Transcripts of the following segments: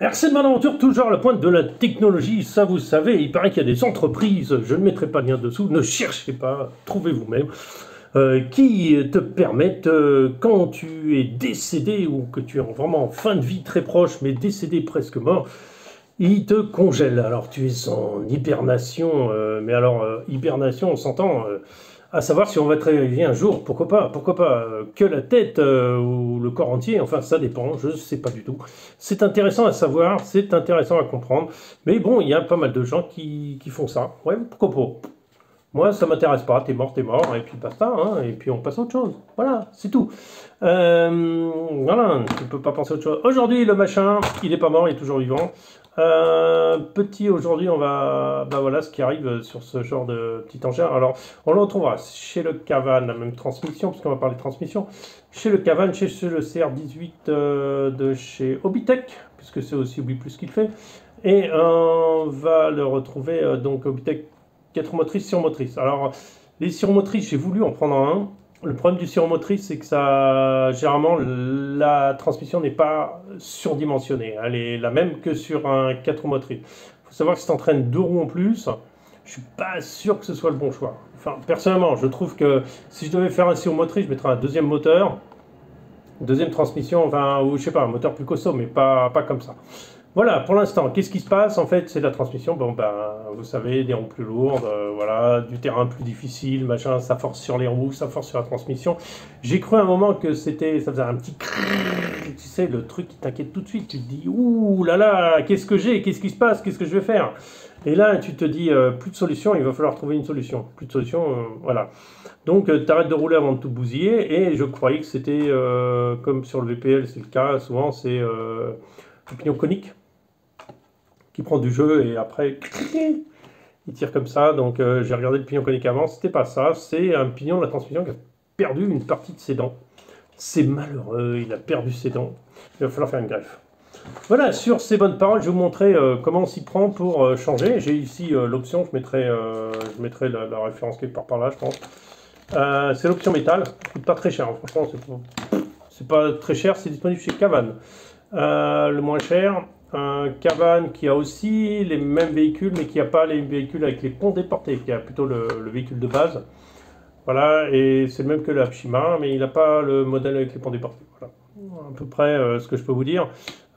RC de Aventure, toujours à la pointe de la technologie, ça vous savez, il paraît qu'il y a des entreprises, je ne mettrai pas de lien dessous, ne cherchez pas, trouvez vous-même, qui te permettent, quand tu es décédé ou que tu es vraiment en fin de vie très proche, mais décédé presque mort, ils te congèlent. Alors tu es en hibernation, mais alors hibernation, on s'entend. À savoir si on va te réveiller un jour, pourquoi pas, que la tête ou le corps entier, enfin ça dépend, je ne sais pas du tout. C'est intéressant à savoir, c'est intéressant à comprendre, mais bon, il y a pas mal de gens qui font ça. Ouais, pourquoi pas? Moi, ça m'intéresse pas, t'es mort, et puis basta, hein, et puis on passe à autre chose. Voilà, c'est tout. Voilà, tu peux pas penser à autre chose. Aujourd'hui, le machin, il est pas mort, il est toujours vivant. Petit, aujourd'hui, on va... Bah voilà ce qui arrive sur ce genre de petit engin. Alors, on le retrouvera chez le Cavan, la même transmission, puisqu'on va parler de transmission. Chez le Cavan, chez le CR18 de chez Obitech, puisque c'est aussi Obi Plus qu'il fait. Et on va le retrouver, donc Obitech 4 motrices, motrices. Alors, les motrices, j'ai voulu en prendre un. Le problème du motrice, c'est que ça, généralement, la transmission n'est pas surdimensionnée. Elle est la même que sur un 4 motrices. Il faut savoir que si tu entraînes 2 roues en plus, je suis pas sûr que ce soit le bon choix. Enfin, personnellement, je trouve que si je devais faire un motrice, je mettrais un deuxième moteur, deuxième transmission, enfin, ou je sais pas, un moteur plus costaud, mais pas comme ça. Voilà, pour l'instant, qu'est-ce qui se passe? En fait, c'est la transmission. Bon, ben, vous savez, des roues plus lourdes, voilà, du terrain plus difficile, machin, ça force sur les roues, ça force sur la transmission. J'ai cru à un moment que c'était, ça faisait un petit crrrr, tu sais, le truc qui t'inquiète tout de suite. Tu te dis, ouh là là, qu'est-ce que j'ai? Qu'est-ce qui se passe? Qu'est-ce que je vais faire? Et là, tu te dis, plus de solution, il va falloir trouver une solution. Plus de solution, voilà. Donc, tu arrêtes de rouler avant de tout bousiller. Et je croyais que c'était, comme sur le VPL, c'est le cas, souvent, c'est le pignon conique qui prend du jeu et après il tire comme ça. Donc j'ai regardé le pignon conique avant, c'était pas ça, c'est un pignon de la transmission qui a perdu une partie de ses dents. C'est malheureux, il a perdu ses dents. Il va falloir faire une greffe. Voilà, sur ces bonnes paroles, je vais vous montrer comment on s'y prend pour changer. J'ai ici l'option, je mettrai la référence quelque part par là, je pense. C'est l'option métal, ça coûte pas très cher, hein. Franchement, c'est pas très cher, c'est disponible chez Cavan. Le moins cher, un Cavan qui a aussi les mêmes véhicules, mais qui n'a pas les véhicules avec les ponts déportés, qui a plutôt le véhicule de base. Voilà, et c'est le même que le Hapshima, mais il n'a pas le modèle avec les ponts déportés. Voilà, à peu près ce que je peux vous dire.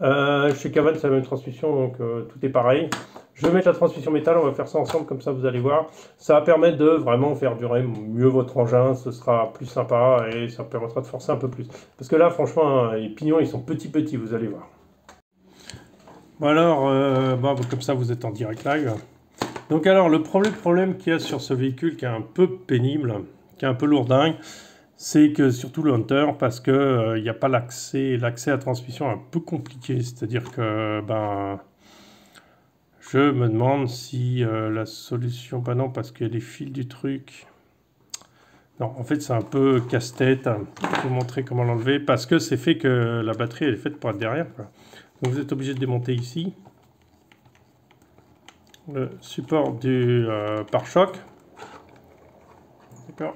Chez Cavan, c'est la même transmission, donc tout est pareil. Je vais mettre la transmission métal, on va faire ça ensemble, comme ça vous allez voir. Ça va permettre de vraiment faire durer mieux votre engin, ce sera plus sympa et ça permettra de forcer un peu plus. Parce que là, franchement, les pignons, ils sont petits, vous allez voir. Bon alors, comme ça vous êtes en direct live. Donc alors, le problème qu'il y a sur ce véhicule qui est un peu pénible, qui est un peu lourdingue, c'est que surtout le Hunter, parce que il n'y a pas l'accès à la transmission est un peu compliqué. C'est-à-dire que, je me demande si la solution... Bah non, parce qu'il y a les fils du truc. Non, en fait, c'est un peu casse-tête. Je vais vous montrer comment l'enlever. Parce que c'est fait que la batterie, elle est faite pour être derrière, quoi. Donc vous êtes obligé de démonter ici le support du pare-choc. D'accord.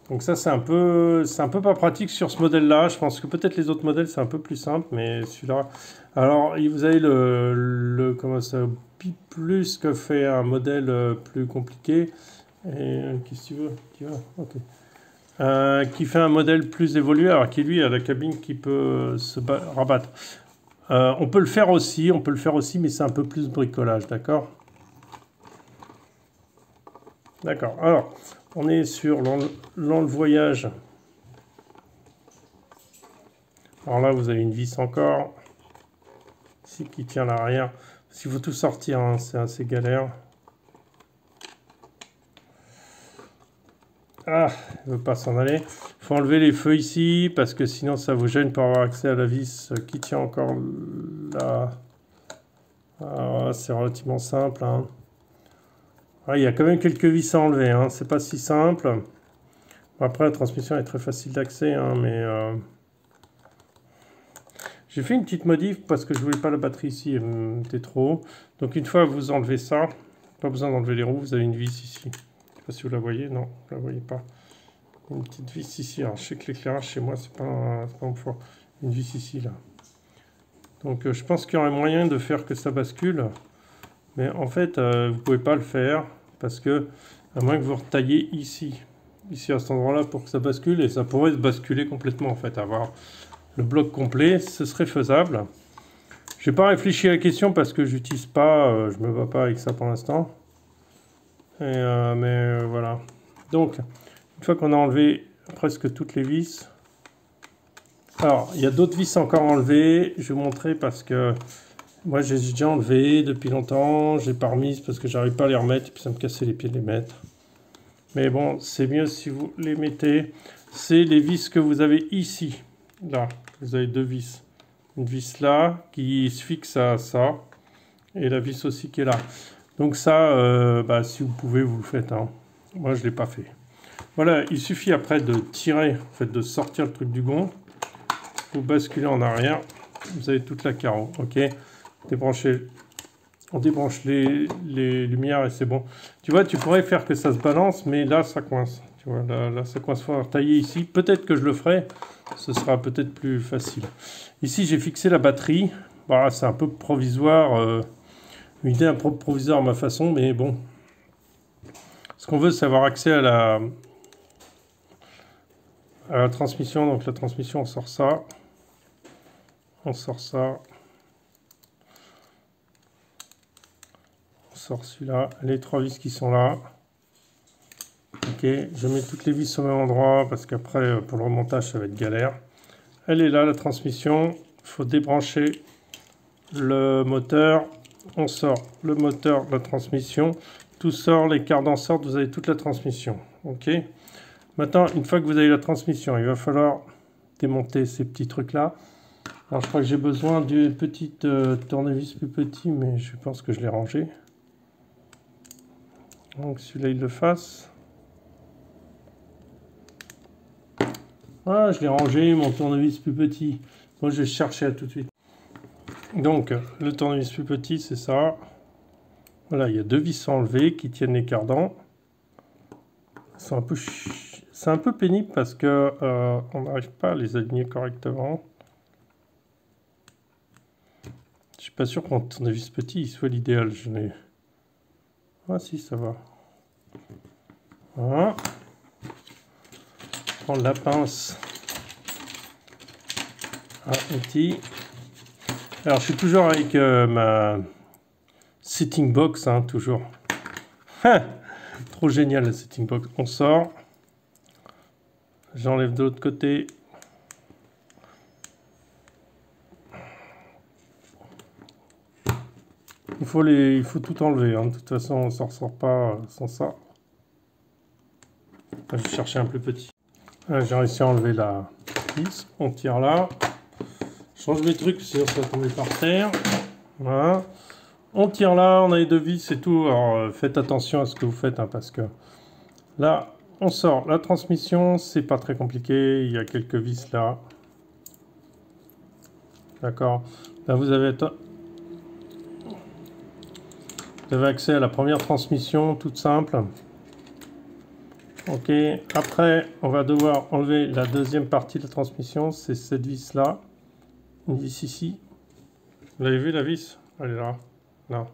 Donc ça, c'est un peu pas pratique sur ce modèle-là. Je pense que peut-être les autres modèles, c'est un peu plus simple, mais celui-là... Alors, vous avez comment ça, Pi Plus que fait un modèle plus compliqué. Et qu'est-ce que tu veux? Ok. Qui fait un modèle plus évolué, alors qui lui a la cabine qui peut se rabattre. On peut le faire aussi, mais c'est un peu plus bricolage, d'accord? D'accord. Alors, on est sur l'enle-voyage. Alors là, vous avez une vis encore, ici qui tient l'arrière. S'il faut tout sortir, hein, c'est assez galère. Ah, il ne veut pas s'en aller. Il faut enlever les feux ici, parce que sinon ça vous gêne pour avoir accès à la vis qui tient encore là. Ah, c'est relativement simple, hein. Ah, il y a quand même quelques vis à enlever, hein. C'est pas si simple. Après, la transmission est très facile d'accès, hein, mais... J'ai fait une petite modif parce que je voulais pas la batterie ici, elle était trop haut. Donc une fois que vous enlevez ça, pas besoin d'enlever les roues, vous avez une vis ici. Je ne sais pas si vous la voyez, non, vous la voyez pas. Une petite vis ici. Alors je sais que l'éclairage chez moi, c'est pas un fort. Une vis ici, là. Donc je pense qu'il y aurait moyen de faire que ça bascule. Mais en fait, vous ne pouvez pas le faire parce que, à moins que vous retaillez ici à cet endroit-là pour que ça bascule, et ça pourrait se basculer complètement en fait, avoir le bloc complet, ce serait faisable. Je n'ai pas réfléchi à la question parce que j'utilise pas, je me bats pas avec ça pour l'instant. Mais voilà. Donc, une fois qu'on a enlevé presque toutes les vis, alors il y a d'autres vis encore enlevées. Je vais vous montrer parce que moi j'ai déjà enlevé depuis longtemps. J'ai pas remis parce que j'arrive pas à les remettre et puis ça me cassait les pieds de les mettre. Mais bon, c'est mieux si vous les mettez. C'est les vis que vous avez ici. Là, vous avez deux vis. Une vis là qui se fixe à ça. Et la vis aussi qui est là. Donc ça, si vous pouvez, vous le faites. Hein. Moi, je ne l'ai pas fait. Voilà, il suffit après de tirer, en fait, de sortir le truc du gond. Vous basculez en arrière. Vous avez toute la carreau. Ok. Débranchez. On débranche les lumières et c'est bon. Tu vois, tu pourrais faire que ça se balance, mais là, ça coince. Tu vois, là ça coince. Il faut tailler ici. Peut-être que je le ferai. Ce sera peut-être plus facile. Ici, j'ai fixé la batterie. Voilà, c'est un peu provisoire. Une idée un peu provisoire à ma façon, mais bon. Ce qu'on veut, c'est avoir accès à la transmission. Donc la transmission, on sort ça. On sort ça. On sort celui-là. Les trois vis qui sont là. Ok, je mets toutes les vis au même endroit parce qu'après, pour le remontage, ça va être galère. Elle est là, la transmission. Il faut débrancher le moteur. On sort le moteur, la transmission. Tout sort, les cardans sortent, vous avez toute la transmission. Ok. Maintenant, une fois que vous avez la transmission, il va falloir démonter ces petits trucs-là. Alors, je crois que j'ai besoin d'une petite tournevis plus petit, mais je pense que je l'ai rangé. Donc, celui-là, il le fasse. Ah, je l'ai rangé, mon tournevis plus petit. Moi, je vais chercher à tout de suite. Donc, le tournevis plus petit, c'est ça. Voilà, il y a deux vis enlevées qui tiennent les cardans. C'est un peu pénible parce que on n'arrive pas à les aligner correctement. Je suis pas sûr que mon tournevis petit soit l'idéal. Ah si, ça va. Voilà. Prendre la pince à outil. Alors je suis toujours avec ma setting box, hein, toujours. Trop génial la setting box. On sort. J'enlève de l'autre côté. Il faut tout enlever. Hein. De toute façon, on ne s'en ressort pas sans ça. Je vais chercher un plus petit. J'ai réussi à enlever la vis. On tire là. Je change mes trucs, sinon ça va tomber par terre. Voilà. On tire là, on a les deux vis et tout. Alors faites attention à ce que vous faites, hein, parce que là, on sort la transmission. C'est pas très compliqué. Il y a quelques vis là. D'accord. Là, vous avez accès à la première transmission, toute simple. Ok, après, on va devoir enlever la deuxième partie de la transmission, c'est cette vis-là. Une vis ici. Vous l'avez vu, la vis? Elle est là. Là.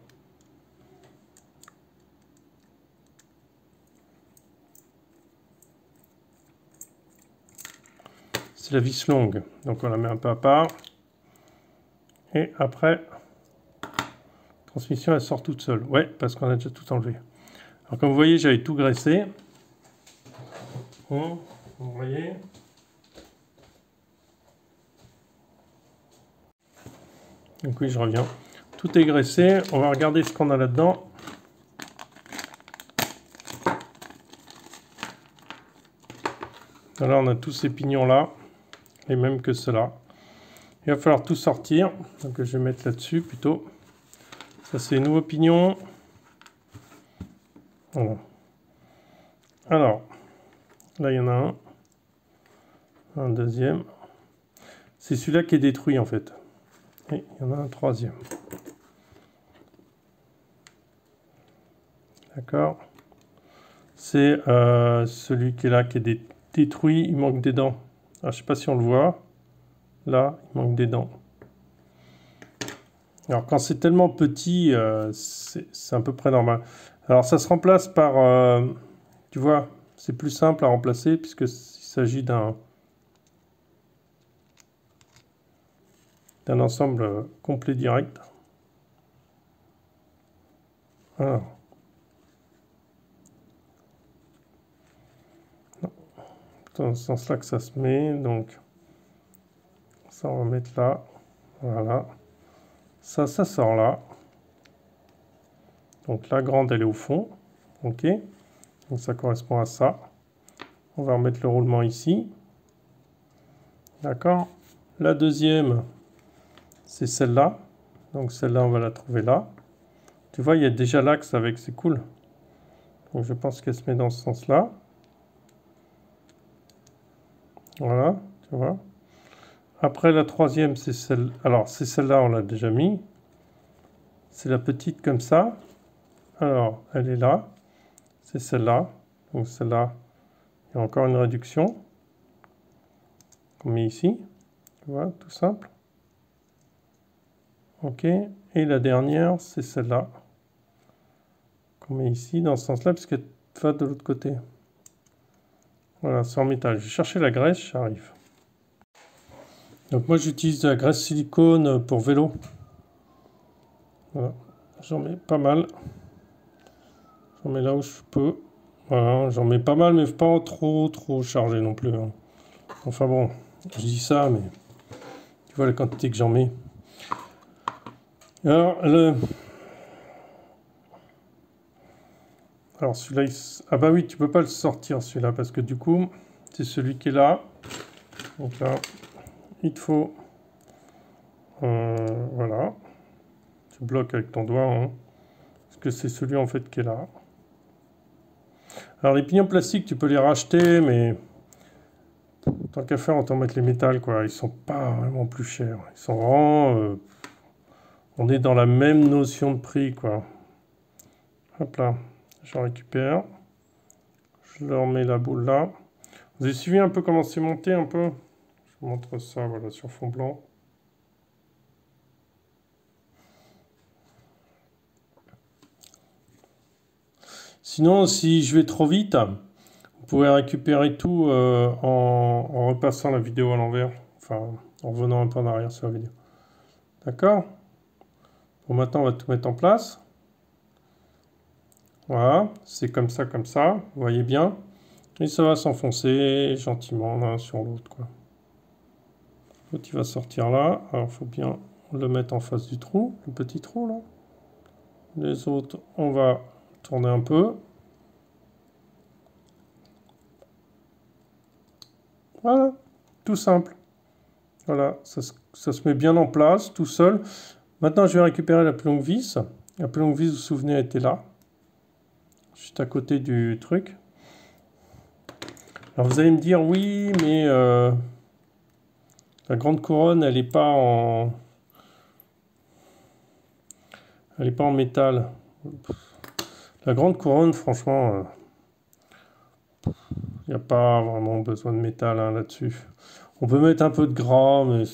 C'est la vis longue, donc on la met un peu à part. Et après, transmission, elle sort toute seule. Ouais, parce qu'on a déjà tout enlevé. Alors comme vous voyez, j'avais tout graissé. Bon, vous voyez. Donc oui, je reviens. Tout est graissé. On va regarder ce qu'on a là-dedans. Alors on a tous ces pignons-là, les mêmes que ceux-là. Il va falloir tout sortir. Donc je vais mettre là-dessus plutôt. Ça, c'est les nouveaux pignons. Voilà. Alors, là, il y en a un. Un deuxième. C'est celui-là qui est détruit, en fait. Et il y en a un troisième. D'accord. C'est celui qui est là, qui est détruit. Il manque des dents. Alors, je ne sais pas si on le voit. Là, il manque des dents. Alors quand c'est tellement petit, c'est à peu près normal. Alors ça se remplace par, tu vois, c'est plus simple à remplacer puisque il s'agit d'un ensemble complet direct. Alors, dans ce sens-là que ça se met, donc ça on va mettre là, voilà. Ça sort là. Donc la grande elle est au fond, ok. Donc ça correspond à ça. On va remettre le roulement ici. D'accord. La deuxième, c'est celle-là. Donc celle-là, on va la trouver là. Tu vois, il y a déjà l'axe avec, c'est cool. Donc je pense qu'elle se met dans ce sens-là. Voilà, tu vois. Après la troisième, c'est celle... Alors, c'est celle-là, on l'a déjà mis. C'est la petite comme ça. Alors, elle est là. C'est celle-là. Donc celle-là, il y a encore une réduction. On met ici. Tu vois, tout simple. Ok. Et la dernière, c'est celle-là. Qu'on met ici, dans ce sens-là, puisqu'elle va de l'autre côté. Voilà, c'est en métal. J'ai cherché la graisse, j'arrive. Donc moi, j'utilise de la graisse silicone pour vélo. Voilà. J'en mets pas mal. J'en mets là où je peux. Voilà, j'en mets pas mal, mais pas trop chargé non plus, hein. Enfin bon, je dis ça, mais tu vois la quantité que j'en mets. Alors, alors celui-là, ah bah oui, tu peux pas le sortir celui-là, parce que du coup, c'est celui qui est là. Donc là, il te faut... voilà. Tu bloques avec ton doigt, hein, parce que c'est celui en fait qui est là. Alors les pignons plastiques, tu peux les racheter, mais tant qu'à faire, autant mettre les métals, quoi. Ils sont pas vraiment plus chers. Ils sont vraiment... on est dans la même notion de prix, quoi. Hop là, j'en récupère. Je leur mets la boule là. Vous avez suivi un peu comment c'est monté, un peu? Je vous montre ça, voilà, sur fond blanc. Sinon, si je vais trop vite, vous pouvez récupérer tout en repassant la vidéo à l'envers. Enfin, en revenant un peu en arrière sur la vidéo. D'accord? Bon, maintenant, on va tout mettre en place. Voilà, c'est comme ça, vous voyez bien. Et ça va s'enfoncer gentiment l'un sur l'autre, quoi. L'autre, il va sortir là. Alors, il faut bien le mettre en face du trou, le petit trou, là. Les autres, on va tourner un peu. Voilà, tout simple. Voilà, ça se met bien en place, tout seul. Maintenant, je vais récupérer la plus longue vis. La plus longue vis, vous vous souvenez, elle était là. Juste à côté du truc. Alors, vous allez me dire, oui, mais la grande couronne, elle n'est pas en... Elle n'est pas en métal. La grande couronne, franchement, il n'y a pas vraiment besoin de métal, hein, là-dessus. On peut mettre un peu de gras, mais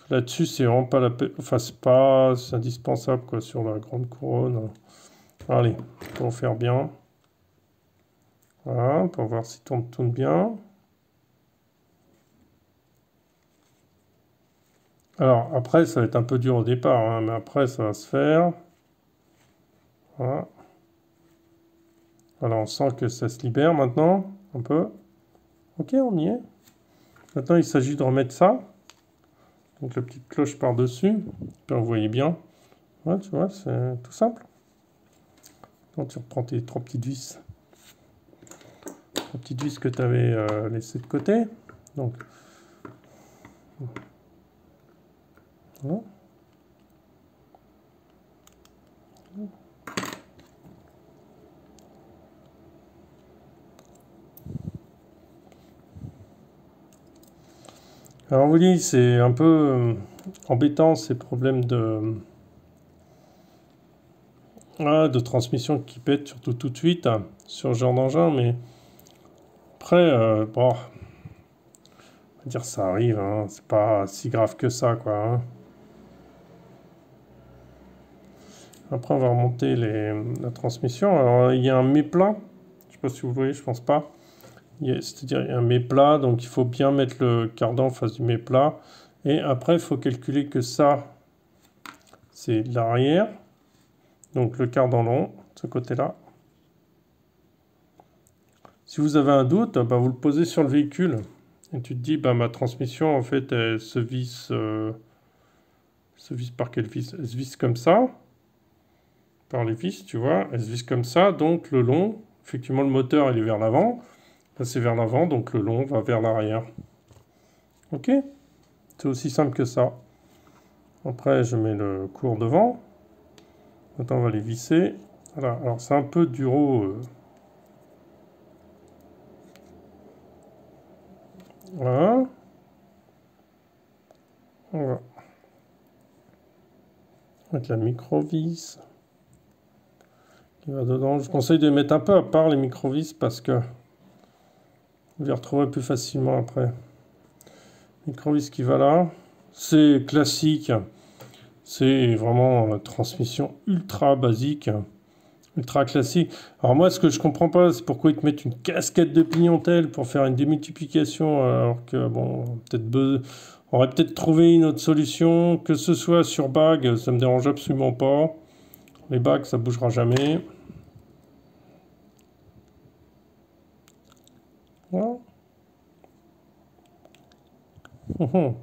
là-dessus, c'est vraiment pas la peine. Enfin, c'est indispensable, quoi, sur la grande couronne. Allez, pour faire bien. Voilà, pour voir si tout tourne bien. Alors, après, ça va être un peu dur au départ, hein, mais après, ça va se faire. Voilà. Voilà, on sent que ça se libère maintenant, un peu. Ok, on y est. Maintenant, il s'agit de remettre ça. Donc, la petite cloche par-dessus. Vous voyez bien. Ouais, tu vois, c'est tout simple. Quand tu reprends tes trois petites vis. Les petites vis que tu avais laissées de côté. Donc, voilà. Alors, on vous dit, c'est un peu embêtant ces problèmes de transmission qui pètent, surtout tout de suite, hein, sur ce genre d'engin, mais après, bon, on va dire ça arrive, hein, c'est pas si grave que ça, quoi, hein. Après, on va remonter la transmission. Alors, il y a un méplat. Je ne sais pas si vous voyez, je pense pas. C'est-à-dire, il y a un méplat, donc il faut bien mettre le cardan en face du méplat. Et après, il faut calculer que ça, c'est l'arrière. Donc, le cardan long, de ce côté-là. Si vous avez un doute, bah, vous le posez sur le véhicule. Et tu te dis, bah, ma transmission, en fait, elle se visse par quelle vis? Elle se visse comme ça. Par les vis, tu vois. Elle se visse comme ça. Donc, le long, effectivement, le moteur, il est vers l'avant. Là, c'est vers l'avant, donc le long va vers l'arrière. Ok? C'est aussi simple que ça. Après, je mets le court devant. Maintenant, on va les visser. Voilà. Alors, c'est un peu duro. Voilà. On va mettre la micro-vis qui va dedans. Je conseille de mettre un peu à part les micro-vis parce que vous les retrouverez plus facilement après. Micro-vis qui va là. C'est classique. C'est vraiment une transmission ultra basique. Ultra classique. Alors moi, ce que je comprends pas, c'est pourquoi ils te mettent une casquette de pignontel pour faire une démultiplication, alors que bon, on aurait peut-être trouvé une autre solution, que ce soit sur bague, ça me dérange absolument pas. Les bagues, ça bougera jamais. Voilà. Bon,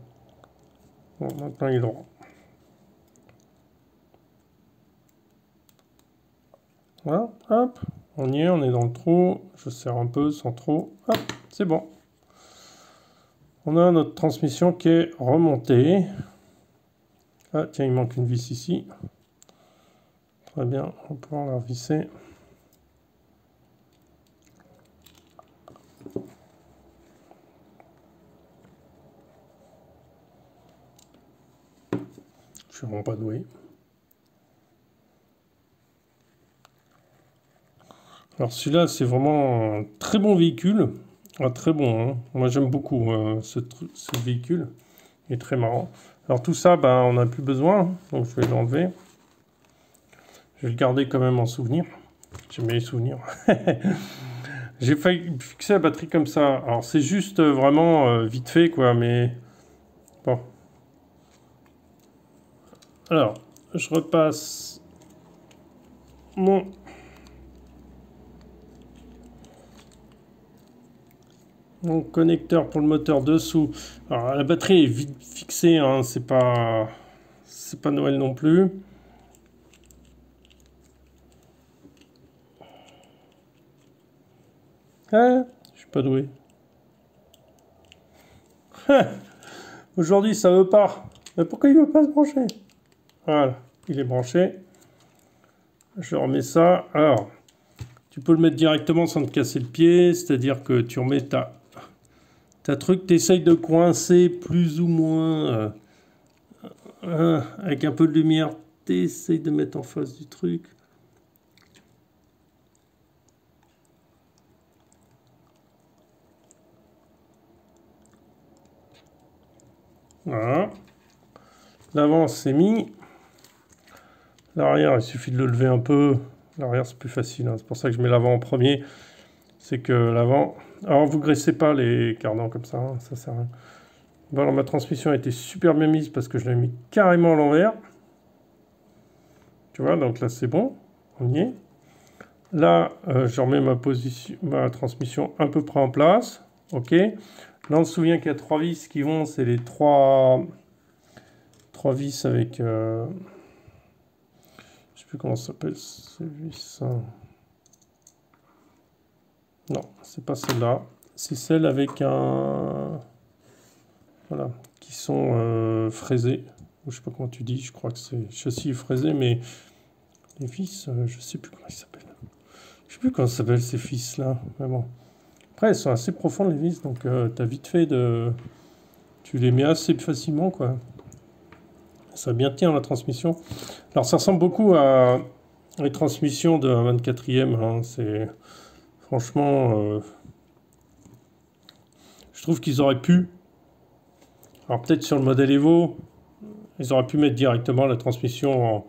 maintenant il est droit. Voilà, hop, on y est, on est dans le trou. Je serre un peu sans trop. Hop, c'est bon. On a notre transmission qui est remontée. Ah, tiens, il manque une vis ici. Très bien, on va pouvoir la revisser. Je suis vraiment pas doué. Alors celui-là, c'est vraiment un très bon véhicule. Ah, très bon, hein. Moi j'aime beaucoup ce véhicule. Il est très marrant. Alors tout ça, ben, on n'a plus besoin, hein. Donc je vais l'enlever. Je vais le garder quand même en souvenir. J'aime bien les souvenirs. J'ai failli fixer la batterie comme ça. Alors c'est juste vraiment vite fait, quoi, mais bon. Alors, je repasse mon connecteur pour le moteur dessous. Alors la batterie est vite fixée, hein, c'est pas Noël non plus. Ah, je suis pas doué. Aujourd'hui ça veut pas. Mais pourquoi il veut pas se brancher? Voilà, il est branché. Je remets ça. Alors, tu peux le mettre directement sans te casser le pied, c'est-à-dire que tu remets ta truc, tu essayes de coincer plus ou moins avec un peu de lumière, tu essayes de mettre en face du truc. Voilà. L'avant c'est mis. L'arrière, il suffit de le lever un peu. L'arrière c'est plus facile, hein. C'est pour ça que je mets l'avant en premier. C'est que l'avant... Alors vous graissez pas les cardans comme ça, hein, ça sert à rien. Bon, alors ma transmission a été super bien mise parce que je l'ai mis carrément à l'envers. Tu vois, donc là c'est bon, on y est. Là, je remets ma transmission à peu près en place. Ok. Là, on se souvient qu'il y a 3 vis qui vont, c'est les 3 vis avec... je sais plus comment ça s'appelle, ces vis. Non, c'est pas celle-là. C'est celle avec un... Voilà, qui sont fraisées. Je sais pas comment tu dis, je crois que c'est châssis fraisé, mais les vis, je sais plus comment ils s'appellent. Je sais plus comment ça s'appelle ces vis-là, mais bon. Après, elles sont assez profondes les vis, donc tu as vite fait de... Tu les mets assez facilement, quoi. Ça va bien tenir la transmission. Alors ça ressemble beaucoup à les transmissions de 24e, hein. C'est... Franchement... je trouve qu'ils auraient pu... Alors peut-être sur le modèle Evo, ils auraient pu mettre directement la transmission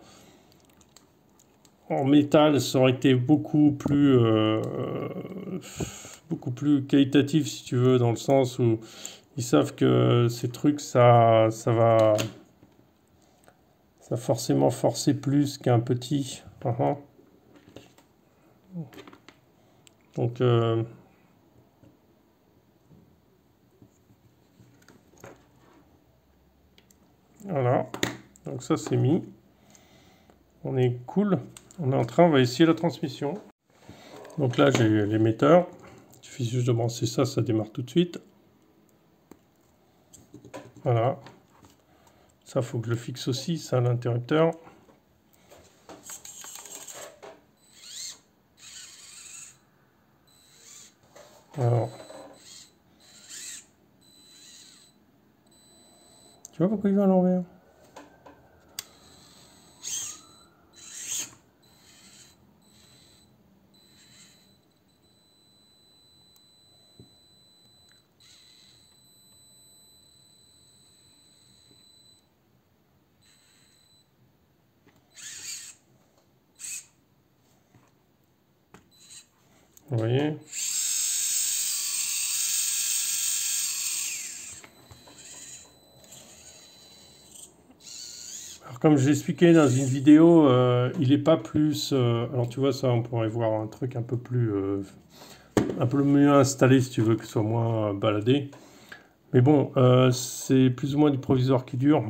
en métal, ça aurait été beaucoup plus qualitatif, si tu veux, dans le sens où ils savent que ces trucs, ça va forcément forcer plus qu'un petit. Donc, voilà. Donc ça, c'est mis. On est cool. On est en train, on va essayer la transmission. Donc là, j'ai l'émetteur. Il suffit juste de brancher ça, ça démarre tout de suite. Voilà. Ça, faut que je le fixe aussi, ça, l'interrupteur. Alors. Tu vois pourquoi il va à l'envers? Vous voyez? Alors, comme j'ai expliqué dans une vidéo, il n'est pas plus... alors tu vois ça, on pourrait voir un truc un peu mieux installé si tu veux que ce soit moins baladé. Mais bon, c'est plus ou moins du provisoire qui dure.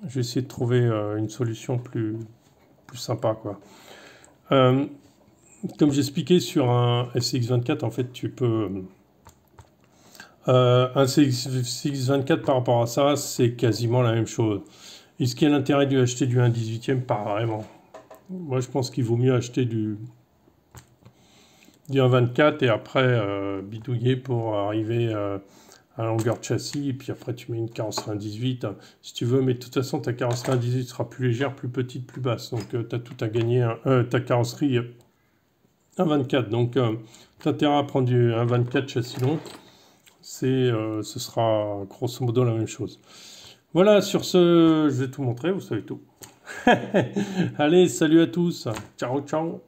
Je vais essayer de trouver une solution plus sympa, quoi. Comme j'expliquais sur un SCX24, en fait, tu peux... un CX24 par rapport à ça, c'est quasiment la même chose. Est-ce qu'il y a l'intérêt d'acheter du 1/18e? Pas vraiment. Moi, je pense qu'il vaut mieux acheter du 1/24 et après bidouiller pour arriver à longueur de châssis. Et puis après, tu mets une carrosserie 1/18 si tu veux. Mais de toute façon, ta carrosserie 1/18 sera plus légère, plus petite, plus basse. Donc, tu as tout à gagner. Ta carrosserie 1/24. Donc, tu as intérêt à prendre du 1/24 châssis long. Ce sera grosso modo la même chose. Voilà, sur ce, je vais tout montrer, vous savez tout. Allez, salut à tous. Ciao, ciao.